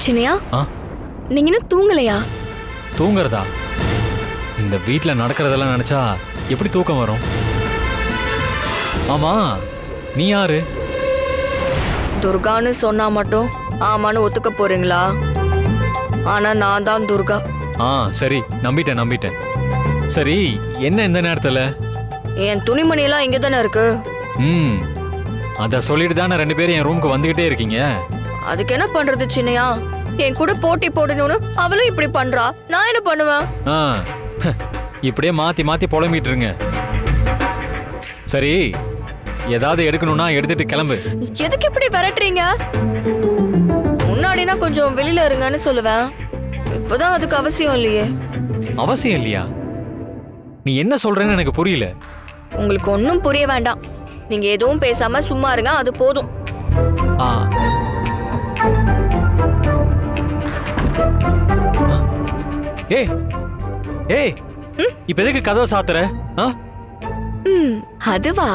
சின்னையா, ஆ நீங்க இன்னும் தூங்கலையா? தூங்குறதா? இந்த வீட்ல நடக்கிறதெல்லாம் நினைச்சா எப்படி தூக்கம் வரும்? ஆமா, நீ யாரு? துர்கான்னு சொன்னா மட்டும் ஆமான்னு ஒத்துக்க போறீங்களா? ஆனா நான் தான் துர்கா. ஆ சரி, நம்பிட்டேன். சரி, என்ன இந்த நேரத்துல? என் துணிமணி எல்லாம் இங்க தானே இருக்கு. ம், அத சொல்லிட்டு தானே ரெண்டு பேரும் என் ரூமுக்கு வந்துகிட்டே இருக்கீங்க. அதுக்கு என்ன பண்றது சின்னையா? என் கூட போட்டி போடணும்னு அவளும் இப்படி பண்றா, நான் என்ன பண்ணுவேன்? ஆ இப்படியே மாத்தி புலம்பிட்டு இருங்க. சரி, ஏதாவது எடுக்கணும்னா எடுத்துட்டு கிளம்பு. எதுக்கு இப்படி விரட்டுறீங்க? முன்னாடினா கொஞ்சம் வெளியில இருங்கன்னு சொல்லுவேன். இப்பதான் அதுக்கு அவசியம் இல்லையே. அவசியம் இல்லையா? நீ என்ன சொல்றேன்னு எனக்கு புரியல. உங்களுக்கு ஒன்னும் புரிய வேண்டாம். நீங்க எதுவும் பேசாம சும்மா இருங்க, அது போதும். ஆ ஏய் ஏய், இப்ப எதுக்கு கதவை சாத்துற? ஆ அதுவா?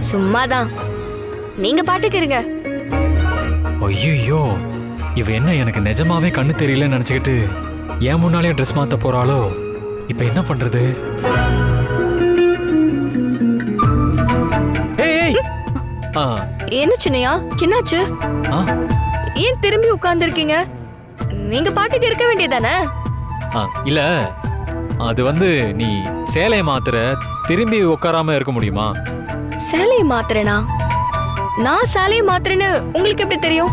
சும்மாதான், நீங்க பாட்டுக்கு இருங்க. ஐயோ, இவ என்ன எனக்கு நிஜமாவே கண்ணு தெரியலன்னு நினைச்சுக்கிட்டு ஏன் முன்னாலே ட்ரெஸ் மாத்த போறாளோ? இப்ப என்ன பண்றது? ஏய், ஆ, என்ன சின்னையா, என்னாச்சு? ஆ, ஏன் திரும்பி உட்கார்ந்து இருக்கீங்க? நீங்க பாட்டுக்கு இருக்க வேண்டியதானே? இல்ல, அது வந்து நீ சேலைய மாத்துற, திரும்பி உட்காராம இருக்க முடியுமா? சேலையை மாத்துறேனா? நான் சேலையை மாத்துறேன்னு உங்களுக்கு எப்படி தெரியும்?